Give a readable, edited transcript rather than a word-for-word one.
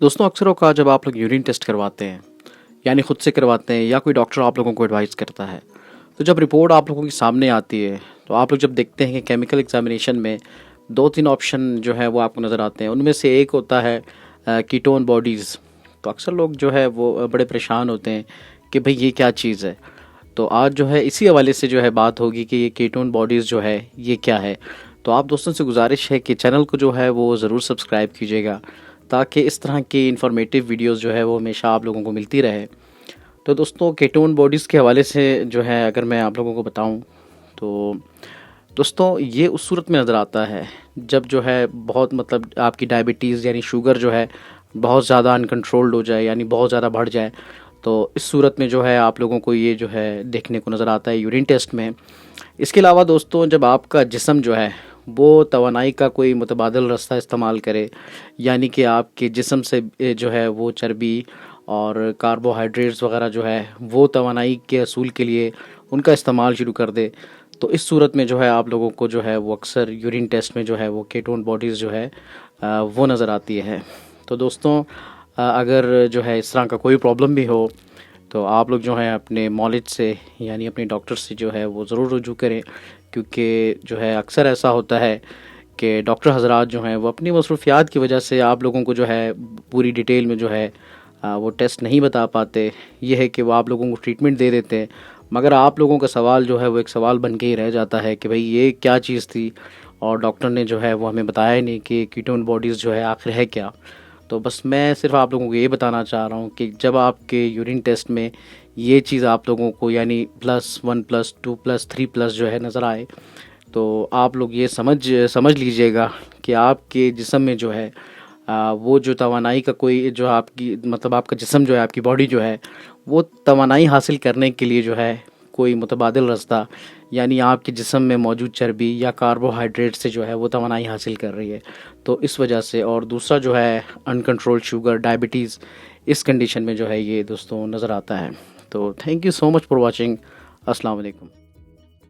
दोस्तों अक्सर औक़ात जब आप लोग यूरिन टेस्ट करवाते हैं यानी खुद से करवाते हैं या कोई डॉक्टर आप लोगों को एडवाइस करता है, तो जब रिपोर्ट आप लोगों के सामने आती है तो आप लोग जब देखते हैं कि केमिकल एग्जामिनेशन में 2-3 ऑप्शन जो है वो आपको नज़र आते हैं। उनमें से एक होता है कीटोन बॉडीज़। तो अक्सर लोग जो है वो बड़े परेशान होते हैं कि भाई ये क्या चीज़ है। तो आज जो है इसी हवाले से जो है बात होगी कि ये कीटोन बॉडीज़ जो है ये क्या है। तो आप दोस्तों से गुजारिश है कि चैनल को जो है वो ज़रूर सब्सक्राइब कीजिएगा ताकि इस तरह की इन्फॉर्मेटिव वीडियोस जो है वो हमेशा आप लोगों को मिलती रहे। तो दोस्तों कीटोन बॉडीज़ के हवाले से जो है अगर मैं आप लोगों को बताऊं तो दोस्तों ये उस सूरत में नज़र आता है जब जो है बहुत मतलब आपकी डायबिटीज़ यानी शुगर जो है बहुत ज़्यादा अनकंट्रोल्ड हो जाए यानी बहुत ज़्यादा बढ़ जाए। तो इस सूरत में जो है आप लोगों को ये जो है देखने को नज़र आता है यूरिन टेस्ट में। इसके अलावा दोस्तों जब आपका जिस्म जो है वो तवानाई का कोई मुतबादल रास्ता इस्तेमाल करे यानी कि आपके जिस्म से जो है वो चर्बी और कार्बोहाइड्रेट्स वगैरह जो है वो तवानाई के असूल के लिए उनका इस्तेमाल शुरू कर दे, तो इस सूरत में जो है आप लोगों को जो है वो अक्सर यूरिन टेस्ट में जो है वो कीटोन बॉडीज़ जो है वो नज़र आती है। तो दोस्तों अगर जो है इस तरह का कोई प्रॉब्लम भी हो तो आप लोग जो हैं अपने मौलिद से यानी अपने डॉक्टर से जो है वो ज़रूर रुजू करें, क्योंकि जो है अक्सर ऐसा होता है कि डॉक्टर हज़रात जो हैं वो अपनी मसरूफियात की वजह से आप लोगों को जो है पूरी डिटेल में जो है वो टेस्ट नहीं बता पाते। ये है कि वो आप लोगों को ट्रीटमेंट दे देते हैं, मगर आप लोगों का सवाल जो है वो एक सवाल बन के ही रह जाता है कि भाई ये क्या चीज़ थी और डॉक्टर ने जो है वो हमें बताया ही नहीं कि कीटोन बॉडीज़ जो है आखिर है क्या। तो बस मैं सिर्फ आप लोगों को ये बताना चाह रहा हूँ कि जब आपके यूरिन टेस्ट में ये चीज़ आप लोगों को यानी +1 +2 +3 जो है नज़र आए, तो आप लोग ये समझ लीजिएगा कि आपके जिस्म में जो है वो जो तवानाई का कोई जो आपकी मतलब आपका जिस्म जो है आपकी बॉडी जो है वो तवानाई हासिल करने के लिए जो है कोई मुतबादिल रास्ता यानी आपके जिस्म में मौजूद चर्बी या कार्बोहाइड्रेट से जो है वो तवानाई हासिल कर रही है। तो इस वजह से और दूसरा जो है अनकंट्रोल्ड शुगर डायबिटीज़, इस कंडीशन में जो है ये दोस्तों नज़र आता है। तो thank you so much for watching. अस्सलाम वालेकुम।